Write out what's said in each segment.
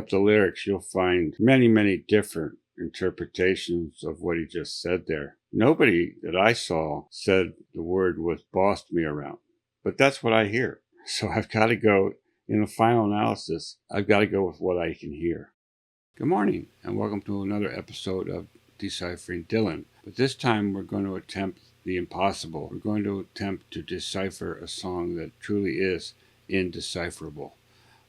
up the lyrics, you'll find many, many different interpretations of what he just said there. Nobody that I saw said the word was bossed me around, but that's what I hear. So I've got to go, in the final analysis, I've got to go with what I can hear. Good morning, and welcome to another episode of Deciphering Dylan. But this time we're going to attempt the impossible. We're going to attempt to decipher a song that truly is indecipherable.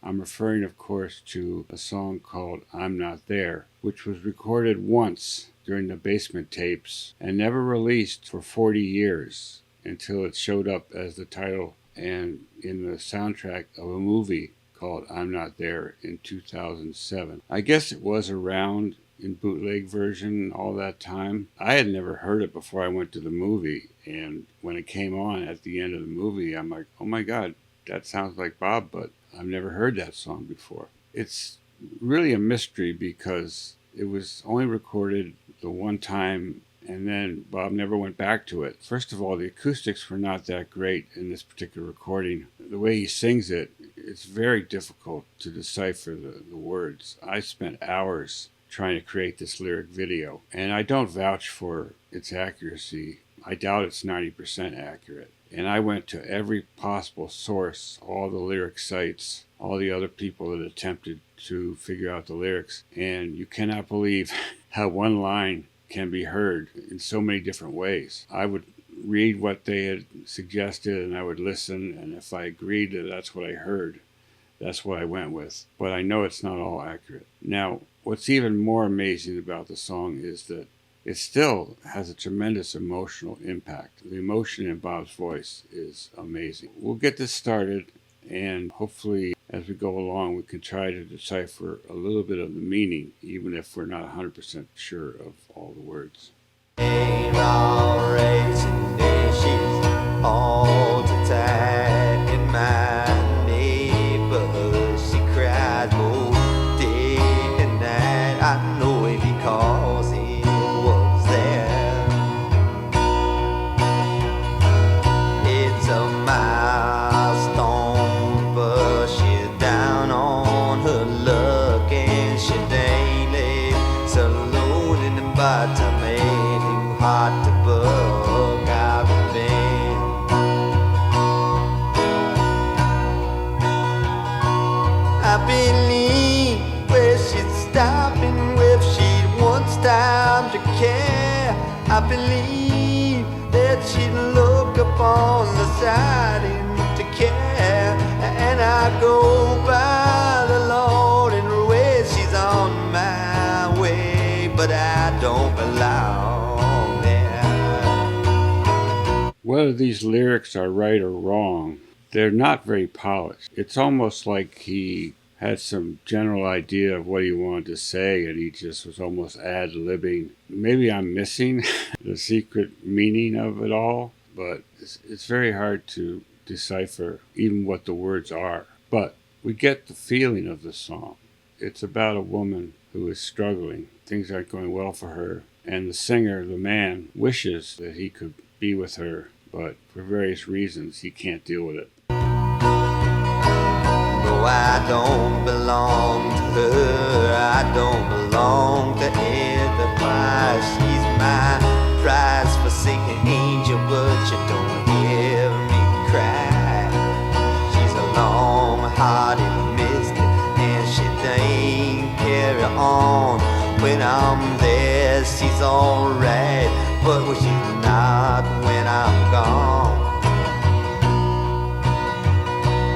I'm referring, of course, to a song called I'm Not There, which was recorded once during the basement tapes and never released for 40 years until it showed up as the title and in the soundtrack of a movie called I'm Not There in 2007. I guess it was around in bootleg version all that time. I had never heard it before I went to the movie, and when it came on at the end of the movie, I'm like, oh my God, that sounds like Bob, but I've never heard that song before. It's really a mystery because it was only recorded the one time and then Bob never went back to it. First of all, the acoustics were not that great in this particular recording. The way he sings it, it's very difficult to decipher the words. I spent hours trying to create this lyric video, and I don't vouch for its accuracy. I doubt it's 90% accurate. And I went to every possible source, all the lyric sites, all the other people that attempted to figure out the lyrics, and you cannot believe how one line can be heard in so many different ways. I would read what they had suggested and I would listen, and if I agreed that that's what I heard, that's what I went with. But I know it's not all accurate. Now, what's even more amazing about the song is that it still has a tremendous emotional impact. The emotion in Bob's voice is amazing. We'll get this started, and hopefully as we go along we can try to decipher a little bit of the meaning, even if we're not 100% sure of all the words. All the time in my neighbor, she cried both day and night. I know it because he was there. It's a milestone, but she's down on her luck, and she daily saloon in the bottom made him hot to bug. I believe where she's stopping, if she'd once time to care. I believe that she'd look upon the siding to care. And I go by the Lord and ways she's on my way, but I don't belong there. Whether these lyrics are right or wrong, they're not very polished. It's almost like he had some general idea of what he wanted to say, and he just was almost ad-libbing. Maybe I'm missing the secret meaning of it all, but it's very hard to decipher even what the words are. But we get the feeling of the song. It's about a woman who is struggling. Things aren't going well for her, and the singer, the man, wishes that he could be with her, but for various reasons he can't deal with it. No, I don't belong to her, I don't belong to either choir. She's my prize forsaken angel, but you don't hear me cry. She's a long-hearted mystic, and she ain't carry on. When I'm there, she's alright, but when she's not, when I'm gone.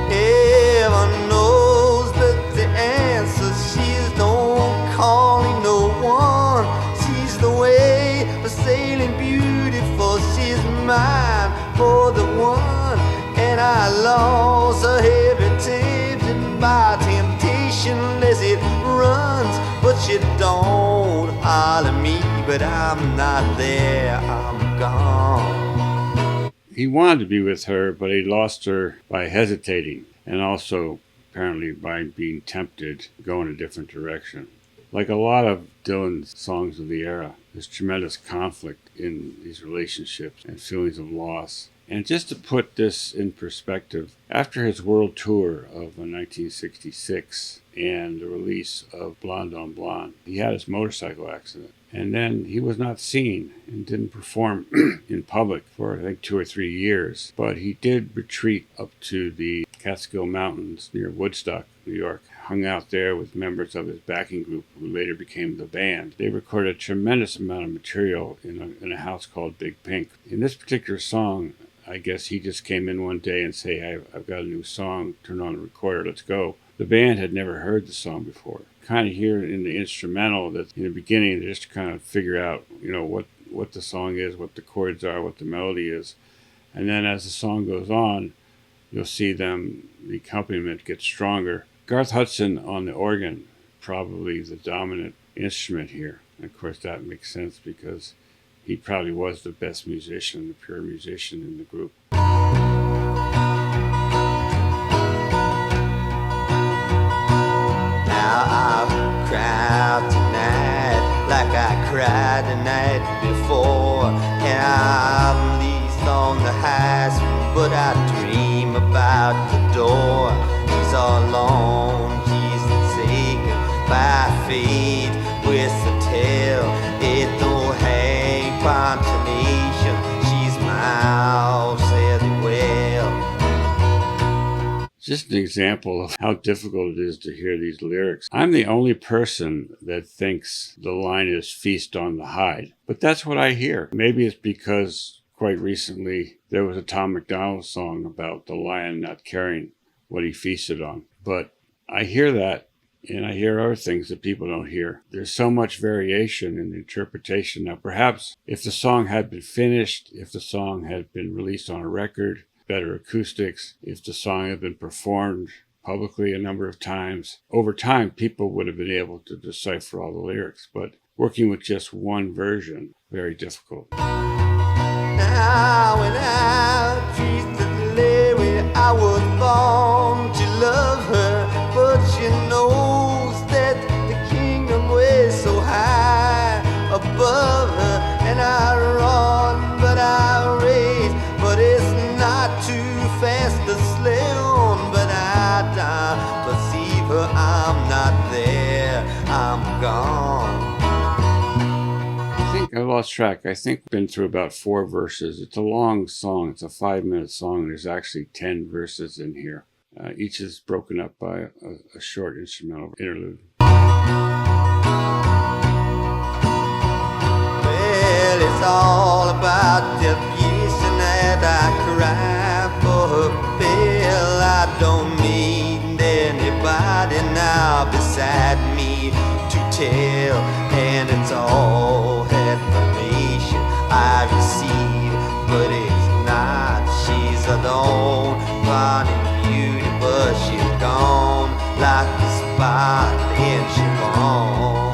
Heaven knows that the answer, she's don't calling no one. She's the way for sailing beautiful, she's mine for the one. And I lost her heavy tempted by temptation as it runs, but she don't holler me, but I'm not there, I'm gone. He wanted to be with her, but he lost her by hesitating, and also apparently by being tempted to go in a different direction. Like a lot of Dylan's songs of the era, there's tremendous conflict in these relationships and feelings of loss. And just to put this in perspective, after his world tour of 1966 and the release of Blonde on Blonde, he had his motorcycle accident. And then he was not seen and didn't perform in public for, I think, 2 or 3 years. But he did retreat up to the Catskill Mountains near Woodstock, New York, hung out there with members of his backing group who later became the band. They recorded a tremendous amount of material in a house called Big Pink. In this particular song, I guess he just came in one day and say, hey, I've got a new song, turn on the recorder, let's go. The band had never heard the song before. Kind of hear in the instrumental that in the beginning they just kind of figure out, what the song is, what the chords are, what the melody is. And then as the song goes on, you'll see the accompaniment gets stronger. Garth Hudson on the organ, probably the dominant instrument here. And of course that makes sense because he probably was the best musician, the pure musician in the group. Now I've cried tonight like I cried the night before, and I'm least on the highest, but I dream about the door. He's all alone, he's taken by fate with the tail. It don't hang pontonation, she's miles said well. Just an example of how difficult it is to hear these lyrics. I'm the only person that thinks the line is feast on the hide, but that's what I hear. Maybe it's because quite recently there was a Tom McDonald song about the lion not caring what he feasted on. But I hear that, and I hear other things that people don't hear. There's so much variation in the interpretation. Now, perhaps if the song had been finished, if the song had been released on a record, better acoustics, if the song had been performed publicly a number of times, over time, people would have been able to decipher all the lyrics. But working with just one version, very difficult. Now when I treat the lady I was born to love her, but she knows that the kingdom was so high above her, and I run but I race, but it's not too fast to slow, but I die, perceive her, I'm not there, I'm gone. I lost track. I think I've been through about 4 verses. It's a long song. It's a 5-minute song. There's actually 10 verses in here. Each is broken up by a short instrumental interlude. Well, it's all about the abuse that I cry for her bill. I don't need anybody now beside me to tell, and it's all information I receive, but it's not. She's alone, finding beauty, but she's gone like a spot in chiffon.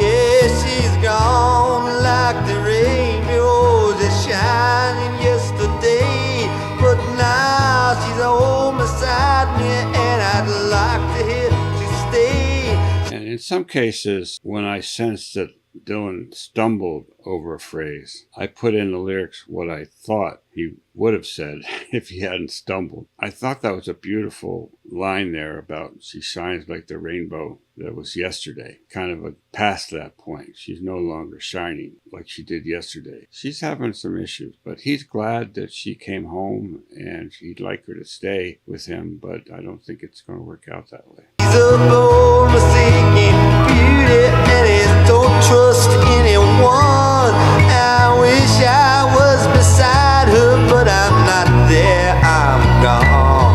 Yeah, she's gone like the rainbows that shining yesterday, but now she's home beside me, and I'd like to hear to stay. And in some cases, when I sense that Dylan stumbled over a phrase, I put in the lyrics what I thought he would have said if he hadn't stumbled. I thought that was a beautiful line there about she shines like the rainbow that was yesterday. Kind of past that point. She's no longer shining like she did yesterday. She's having some issues, but he's glad that she came home and he'd like her to stay with him, but I don't think it's going to work out that way. He's a bold, mistaken beauty, and he don't trust anyone. I wish I was beside her, but I'm not there, I'm gone.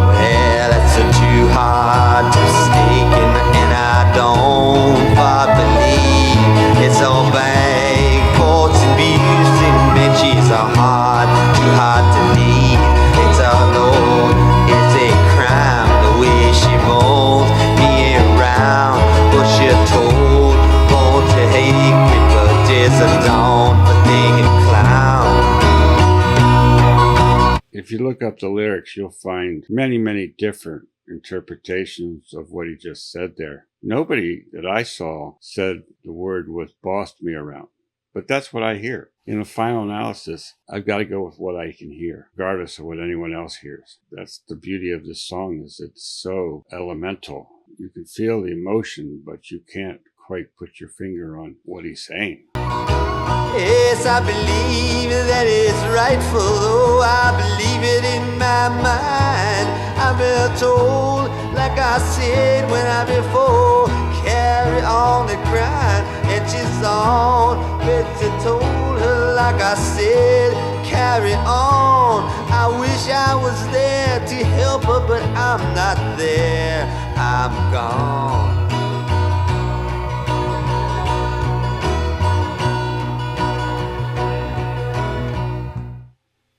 Well, it's too hard to mistake, and I don't quite believe it's all bang for to be using bitches are hard, too hard to leave. It's a load, it's a crime the way she moans me around, but she told won't you hate me, but there's a dawn for thinking clown. If you look up the lyrics, you'll find many, many different interpretations of what he just said there. Nobody that I saw said the word with bossed me around. But that's what I hear. In a final analysis, I've got to go with what I can hear, regardless of what anyone else hears. That's the beauty of this song, is it's so elemental. You can feel the emotion, but you can't quite put your finger on what he's saying. Yes, I believe that it's rightful, though I believe it in my mind. I've been told, like I said when I before, carry on the grind, and she's on. Betty told her, like I said, carry on. I wish I was there to help her, but I'm not there. I'm gone.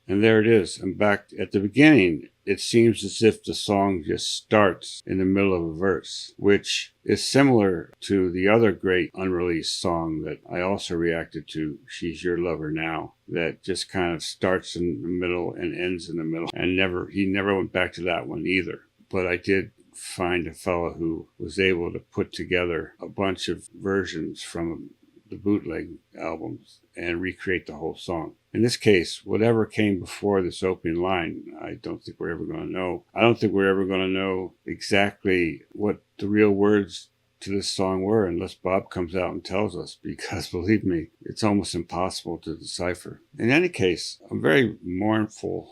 And there it is. And back at the beginning, it seems as if the song just starts in the middle of a verse, which is similar to the other great unreleased song that I also reacted to, She's Your Lover Now, that just kind of starts in the middle and ends in the middle. And he never went back to that one either. But I did find a fellow who was able to put together a bunch of versions from the bootleg albums and recreate the whole song. In this case, whatever came before this opening line, I don't think we're ever going to know. I don't think we're ever going to know exactly what the real words to this song were unless Bob comes out and tells us, because believe me, it's almost impossible to decipher. In any case, a very mournful,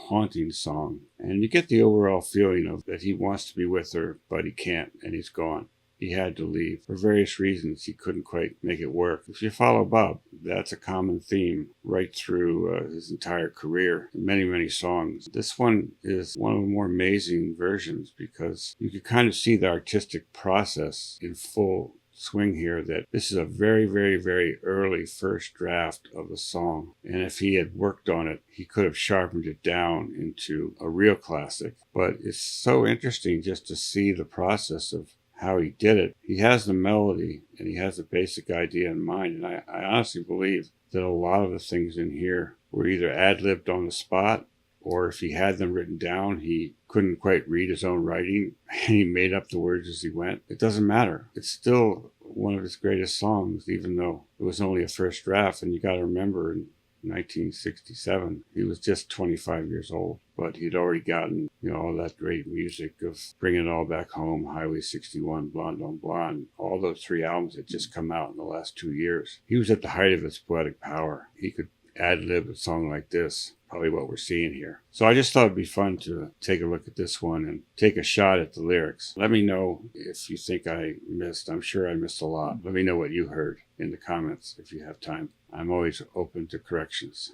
haunting song, and you get the overall feeling of that he wants to be with her, but he can't, and he's gone. He had to leave. For various reasons, he couldn't quite make it work. If you follow Bob, that's a common theme right through his entire career. Many, many songs. This one is one of the more amazing versions because you can kind of see the artistic process in full swing here, that this is a very, very, very early first draft of the song. And if he had worked on it, he could have sharpened it down into a real classic. But it's so interesting just to see the process of how he did it. He has the melody and he has the basic idea in mind. And I honestly believe that a lot of the things in here were either ad-libbed on the spot, or if he had them written down, he couldn't quite read his own writing and he made up the words as he went. It doesn't matter. It's still one of his greatest songs, even though it was only a first draft. And you got to remember, in 1967, he was just 25 years old, but he'd already gotten, all that great music of Bringing It All Back Home, Highway 61, Blonde on Blonde. All those three albums had just come out in the last 2 years. He was at the height of his poetic power. He could ad-lib a song like this, probably what we're seeing here. So I just thought it'd be fun to take a look at this one and take a shot at the lyrics. Let me know if you think I missed. I'm sure I missed a lot. Let me know what you heard in the comments if you have time. I'm always open to corrections.